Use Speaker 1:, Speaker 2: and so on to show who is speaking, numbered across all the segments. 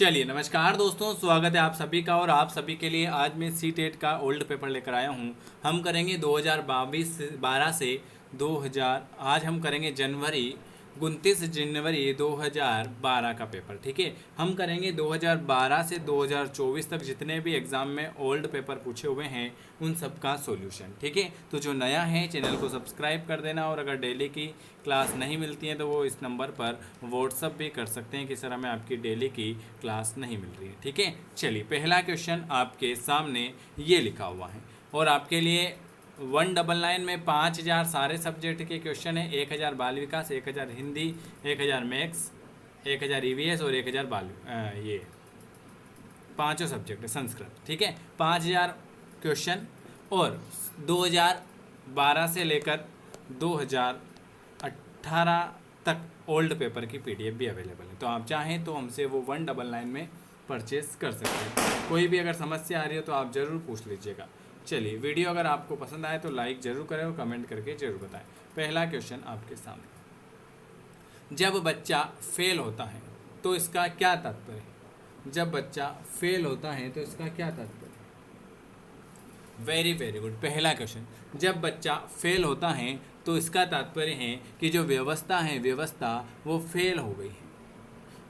Speaker 1: चलिए नमस्कार दोस्तों, स्वागत है आप सभी का। और आप सभी के लिए आज मैं सी-टेट का ओल्ड पेपर लेकर आया हूँ। हम करेंगे 2012 से 2000, आज हम करेंगे 29 जनवरी 2012 का पेपर। ठीक है, हम करेंगे 2012 से 2024 तक जितने भी एग्ज़ाम में ओल्ड पेपर पूछे हुए हैं उन सब का सॉल्यूशन। ठीक है, तो जो नया है चैनल को सब्सक्राइब कर देना, और अगर डेली की क्लास नहीं मिलती है तो वो इस नंबर पर व्हाट्सअप भी कर सकते हैं कि सर हमें आपकी डेली की क्लास नहीं मिल रही है। ठीक है, चलिए पहला क्वेश्चन आपके सामने ये लिखा हुआ है और आपके लिए 199 में 5000 सारे सब्जेक्ट के क्वेश्चन है। 1000 बाल विकास, 1000 हिंदी, 1000 मैथ्स, 1000 ईवीएस और 1000 ये पांचों सब्जेक्ट है संस्कृत। ठीक है, 5000 क्वेश्चन और 2012 से लेकर 2018 तक ओल्ड पेपर की पीडीएफ भी अवेलेबल है। तो आप चाहें तो हमसे वो 199 में परचेस कर सकते हैं। कोई भी अगर समस्या आ रही हो तो आप ज़रूर पूछ लीजिएगा। चलिए, वीडियो अगर आपको पसंद आए तो लाइक ज़रूर करें और कमेंट करके ज़रूर बताएं। पहला क्वेश्चन आपके सामने, जब बच्चा फेल होता है तो इसका क्या तात्पर्य है? जब बच्चा फेल होता है तो इसका क्या तात्पर्य? Very very good. पहला क्वेश्चन, जब बच्चा फेल होता है तो इसका तात्पर्य है कि जो व्यवस्था वो फेल हो गई है।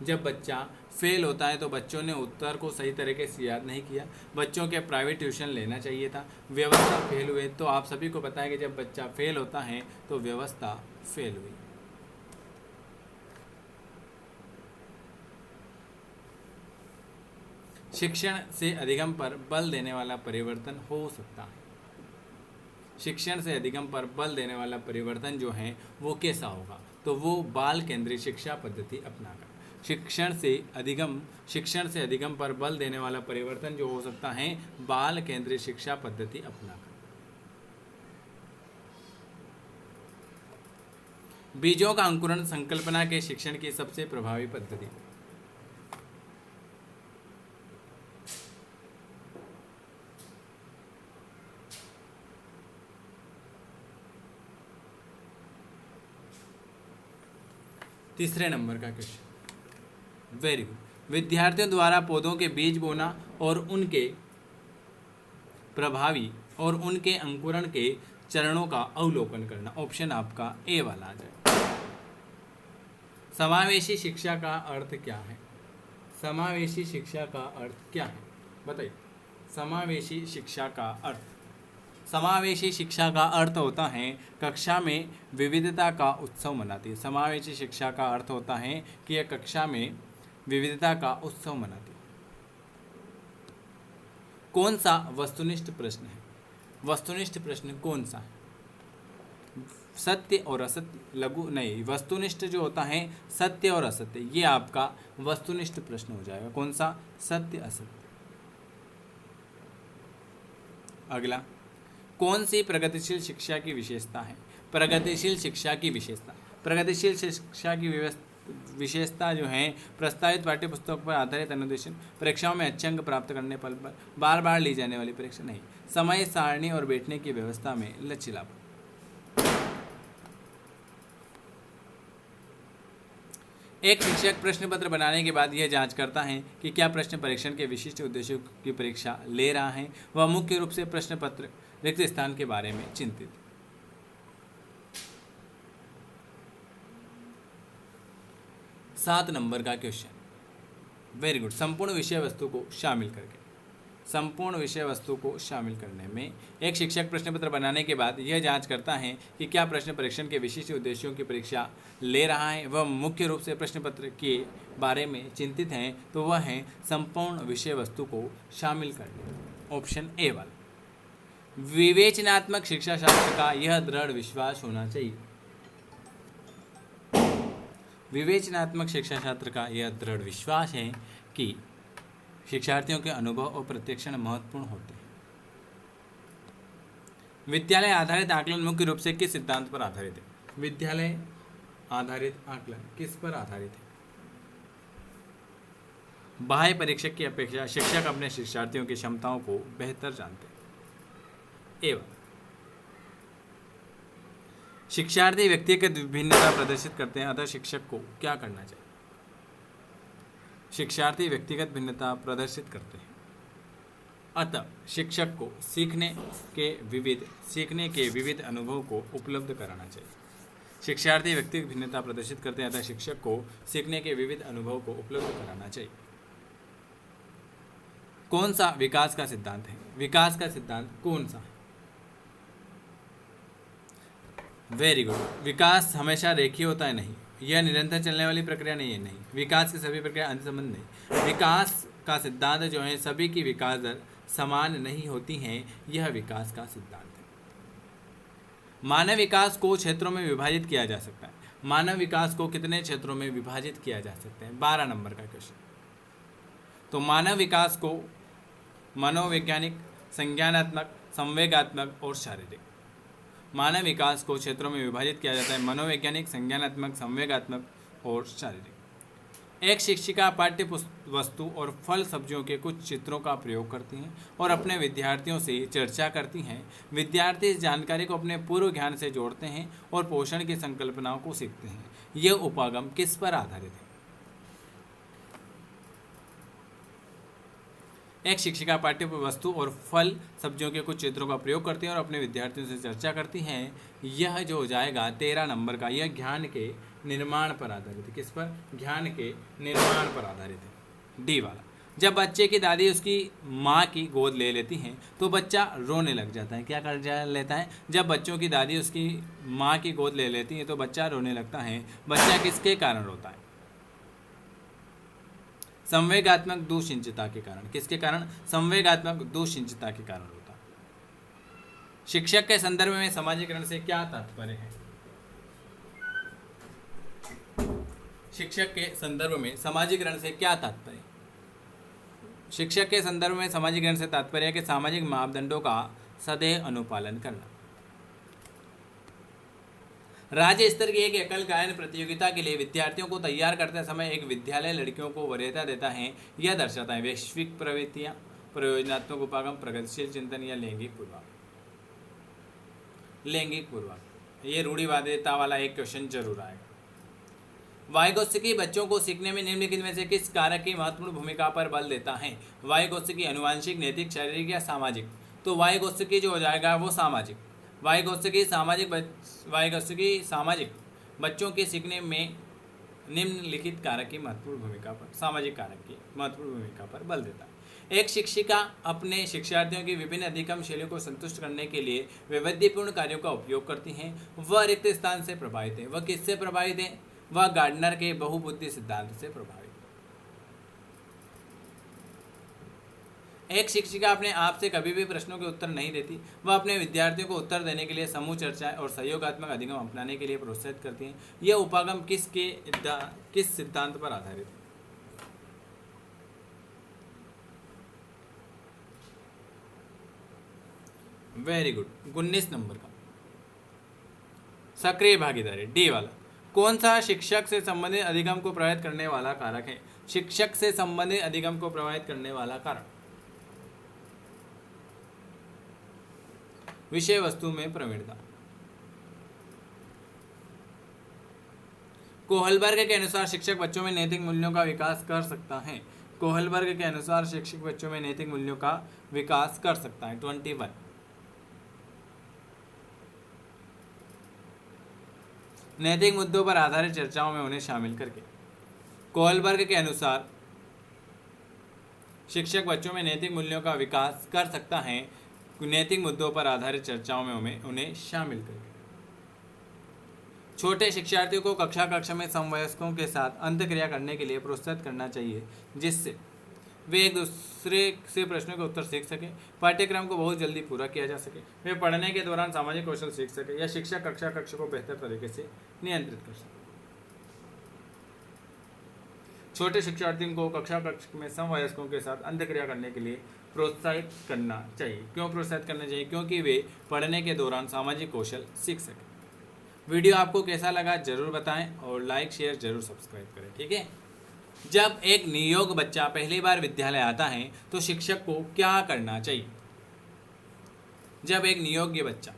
Speaker 1: जब बच्चा फेल होता है तो बच्चों ने उत्तर को सही तरीके से याद नहीं किया, बच्चों के प्राइवेट ट्यूशन लेना चाहिए था, व्यवस्था फेल हुई। तो आप सभी को पता है कि जब बच्चा फेल होता है तो व्यवस्था फेल हुई। शिक्षण से अधिगम पर बल देने वाला परिवर्तन हो सकता है। शिक्षण से अधिगम पर बल देने वाला परिवर्तन जो है वो कैसा होगा? तो वो बाल केंद्रीय शिक्षा पद्धति अपनाकर। शिक्षण से अधिगम पर बल देने वाला परिवर्तन जो हो सकता है, बाल केंद्रीय शिक्षा पद्धति अपनाकर। बीजों का अंकुरण संकल्पना के शिक्षण की सबसे प्रभावी पद्धति। तीसरे नंबर का क्वेश्चन, वेरी गुड। विद्यार्थियों द्वारा पौधों के बीज बोना और उनके अंकुरण के चरणों का अवलोकन करना। ऑप्शन आपका ए वाला आ जाए। समावेशी शिक्षा का अर्थ क्या है? समावेशी शिक्षा का अर्थ क्या है बताइए। समावेशी शिक्षा का अर्थ होता है कक्षा में विविधता का उत्सव मनाती है। समावेशी शिक्षा का अर्थ होता है कि यह कक्षा में विविधता का उत्सव मनाती है। कौन सा वस्तुनिष्ठ प्रश्न है? वस्तुनिष्ठ प्रश्न कौन सा है? सत्य और असत्य, वस्तुनिष्ठ जो होता है सत्य और असत्य, ये आपका वस्तुनिष्ठ प्रश्न हो जाएगा। कौन सा? सत्य असत्य। अगला, कौन सी प्रगतिशील शिक्षा की विशेषता है? प्रगतिशील शिक्षा की विशेषता जो है, प्रस्तावित पाठ्य पुस्तकों पर आधारित अनुदेशन, परीक्षाओं में अच्छे अंक प्राप्त करने पर बार बार ली जाने वाली परीक्षा नहीं, समय सारणी और बैठने की व्यवस्था में लचीलापन। एक शिक्षक प्रश्न पत्र बनाने के बाद यह जांच करता है कि क्या प्रश्न परीक्षण के विशिष्ट उद्देश्यों की परीक्षा ले रहा है। वह मुख्य रूप से प्रश्न पत्र रिक्त स्थान के बारे में चिंतित। 7 नंबर का क्वेश्चन, वेरी गुड। संपूर्ण विषय वस्तु को शामिल करने में एक शिक्षक प्रश्न पत्र बनाने के बाद यह जांच करता है कि क्या प्रश्न परीक्षण के विशिष्ट उद्देश्यों की परीक्षा ले रहा है। वह मुख्य रूप से प्रश्न पत्र के बारे में चिंतित हैं, तो वह है संपूर्ण विषय वस्तु को शामिल करने। ऑप्शन ए वाला। विवेचनात्मक शिक्षा शास्त्र का यह दृढ़ विश्वास होना चाहिए। विवेचनात्मक शिक्षा शास्त्र का यह दृढ़ विश्वास है कि शिक्षार्थियों के अनुभव और प्रत्यक्षण महत्वपूर्ण होते हैं। विद्यालय आधारित आकलन मुख्य रूप से किस सिद्धांत पर आधारित है? विद्यालय आधारित आकलन किस पर आधारित है? बाह्य परीक्षक की अपेक्षा शिक्षक अपने शिक्षार्थियों की क्षमताओं को बेहतर जानते हैं। एवं शिक्षार्थी व्यक्तिगत भिन्नता प्रदर्शित करते हैं, अतः शिक्षक को क्या करना चाहिए? शिक्षार्थी व्यक्तिगत भिन्नता प्रदर्शित करते हैं। अतः शिक्षक को सीखने के विविध अनुभव को उपलब्ध कराना चाहिए। शिक्षार्थी व्यक्तिगत भिन्नता प्रदर्शित करते हैं, अतः शिक्षक को सीखने के विविध अनुभव को उपलब्ध कराना चाहिए। कौन सा विकास का सिद्धांत है? विकास का सिद्धांत कौन सा है? Very good. विकास हमेशा रेखीय होता है? नहीं। यह निरंतर चलने वाली प्रक्रिया नहीं है? नहीं। विकास की सभी प्रक्रिया अंतर्संबंध नहीं। विकास का सिद्धांत जो है, सभी की विकास दर समान नहीं होती हैं, यह विकास का सिद्धांत है। मानव विकास को क्षेत्रों में विभाजित किया जा सकता है। मानव विकास को कितने क्षेत्रों में विभाजित किया जा सकता है? 12 नंबर का क्वेश्चन। तो मानव विकास को मनोवैज्ञानिक, संज्ञानात्मक, संवेगात्मक और शारीरिक। मानव विकास को क्षेत्रों में विभाजित किया जाता है, मनोवैज्ञानिक, संज्ञानात्मक, संवेगात्मक और शारीरिक। एक शिक्षिका पाठ्य वस्तु और फल सब्जियों के कुछ चित्रों का प्रयोग करती हैं और अपने विद्यार्थियों से चर्चा करती हैं। विद्यार्थी इस जानकारी को अपने पूर्व ज्ञान से जोड़ते हैं और पोषण की संकल्पनाओं को सीखते हैं। यह उपागम किस पर आधारित है? एक शिक्षिका पाठ्य वस्तु और फल सब्जियों के कुछ चित्रों का प्रयोग करती है और अपने विद्यार्थियों से चर्चा करती हैं। यह जो हो जाएगा 13 नंबर का, यह ज्ञान के निर्माण पर आधारित है। किस पर? ज्ञान के निर्माण पर आधारित है। डी वाला। जब बच्चे की दादी उसकी माँ की गोद ले लेती हैं तो बच्चा रोने लग जाता है। क्या कर लेता है? जब बच्चों की दादी उसकी माँ की गोद ले लेती है तो बच्चा रोने लगता है। बच्चा किसके कारण रोता है? संवेगात्मक दुश्चिंतता के कारण। किसके कारण? संवेगात्मक दुश्चिंतता के कारण होता है। शिक्षक के संदर्भ में समाजीकरण से क्या तात्पर्य है? शिक्षक के संदर्भ में समाजीकरण से क्या तात्पर्य? शिक्षक के संदर्भ में समाजीकरण से तात्पर्य है कि सामाजिक मापदंडों का सदैव अनुपालन करना। राज्य स्तर की एक एकल गायन प्रतियोगिता के लिए विद्यार्थियों को तैयार करते समय एक विद्यालय लड़कियों को वरीयता देता है। यह दर्शाता है वैश्विक प्रवृत्तियां, प्रयोजनात्मक उपागम, प्रगतिशील चिंतन या लैंगिक पूर्वाग्रह। लैंगिक पूर्वाग्रह, ये रूढ़िवादिता वाला एक क्वेश्चन जरूर आएगा। वाइगोत्स्की बच्चों को सीखने में निम्नलिखित में से किस कारक की महत्वपूर्ण भूमिका पर बल देता है? वाइगोत्स्की आनुवंशिक, नैतिक, शारीरिक या सामाजिक? तो वाइगोत्स्की जो हो जाएगा वो सामाजिक। वाइगोत्स्की सामाजिक बच्चों के सीखने में निम्नलिखित कारक की महत्वपूर्ण भूमिका पर, सामाजिक कारक की महत्वपूर्ण भूमिका पर बल देता है। एक शिक्षिका अपने शिक्षार्थियों की विभिन्न अधिगम शैलियों को संतुष्ट करने के लिए वैविध्यपूर्ण कार्यों का उपयोग करती हैं। वह रिक्त स्थान से प्रभावित है। वह किससे प्रभावित है? वह गार्डनर के बहुबुद्धि सिद्धांत से प्रभावित है। एक शिक्षिका अपने आप से कभी भी प्रश्नों के उत्तर नहीं देती। वह अपने विद्यार्थियों को उत्तर देने के लिए समूह चर्चाएं और सहयोगात्मक अधिगम अपनाने के लिए प्रोत्साहित करती हैं। यह उपागम किस सिद्धांत पर आधारित है? Very good. 19 नंबर का सक्रिय भागीदारी, डी वाला। कौन सा शिक्षक से संबंधित अधिगम को प्रभावित करने वाला कारक है? शिक्षक से संबंधित अधिगम को प्रभावित करने वाला कारक विषय वस्तु में प्रवीणता। कोहलबर्ग के अनुसार शिक्षक बच्चों में नैतिक मूल्यों का विकास कर सकता है। कोहलबर्ग के अनुसार शिक्षक बच्चों में नैतिक मूल्यों का विकास कर सकता है। 21। नैतिक मुद्दों पर आधारित चर्चाओं में उन्हें शामिल करके। कोहलबर्ग के अनुसार शिक्षक बच्चों में नैतिक मूल्यों का विकास कर सकता है नैतिक मुद्दों पर आधारित चर्चाओं में उन्हें शामिल करके। छोटे शिक्षार्थियों को कक्षा में समवयस्कों के साथ अंतःक्रिया करने के लिए प्रोत्साहित करना चाहिए, जिससे वे एक दूसरे से प्रश्नों के उत्तर सीख सके, पाठ्यक्रम को बहुत जल्दी पूरा किया जा सके, वे पढ़ने के दौरान सामाजिक कौशल सीख सके या शिक्षक कक्षा को बेहतर तरीके से नियंत्रित कर सके। छोटे शिक्षार्थियों को कक्षा में समवयस्कों के साथ अंतःक्रिया करने के लिए प्रोत्साहित करना चाहिए। क्यों प्रोत्साहित करना चाहिए? क्योंकि वे पढ़ने के दौरान सामाजिक कौशल सीख सकें। वीडियो आपको कैसा लगा जरूर बताएं और लाइक शेयर जरूर सब्सक्राइब करें, ठीक है। जब एक नियोग बच्चा पहली बार विद्यालय आता है तो शिक्षक को क्या करना चाहिए? जब एक नियोग्य बच्चा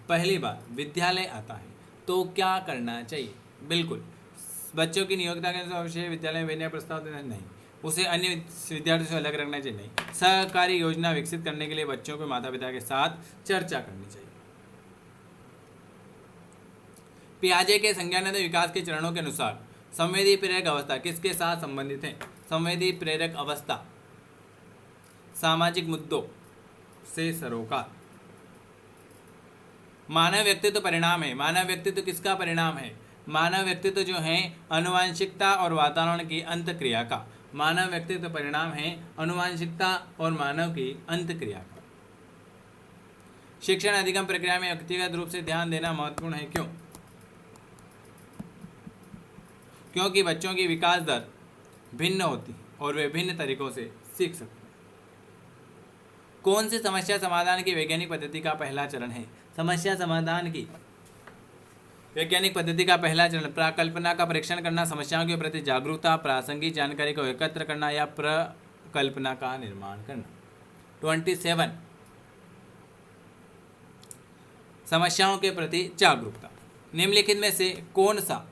Speaker 1: पहली बार विद्यालय आता है तो क्या करना चाहिए? बिल्कुल बच्चों की नियोक्ता के अनुसार विषय विद्यालय में भेजने का प्रस्ताव देना नहीं, उसे अन्य विद्यार्थियों से अलग रखना चाहिए नहीं। सहकारी योजना विकसित करने के लिए बच्चों को माता पिता के साथ चर्चा करनी चाहिए। पियाजे के संज्ञानात्मक विकास के चरणों के अनुसार संवेदी प्रेरक अवस्था किसके साथ संबंधित है? संवेदी प्रेरक अवस्था सामाजिक मुद्दों से सरोकार। मानव व्यक्तित्व परिणाम है। मानव व्यक्तित्व किसका परिणाम है? मानव व्यक्तित्व जो है आनुवांशिकता और वातावरण की अंतक्रिया का। मानव व्यक्तित्व परिणाम है आनुवांशिकता और मानव की अंतक्रिया का। शिक्षण अधिगम प्रक्रिया में व्यक्तिगत रूप से ध्यान देना महत्वपूर्ण है। क्यों? क्योंकि बच्चों की विकास दर भिन्न होती और वे भिन्न तरीकों से सीख सकते हैं। कौन सी समस्या समाधान की वैज्ञानिक पद्धति का पहला चरण है? समस्या समाधान की वैज्ञानिक पद्धति का पहला चरण प्रकल्पना का परीक्षण करना, समस्याओं के प्रति जागरूकता, प्रासंगिक जानकारी को एकत्र करना या प्रकल्पना का निर्माण करना। 27 समस्याओं के प्रति जागरूकता। निम्नलिखित में से कौन सा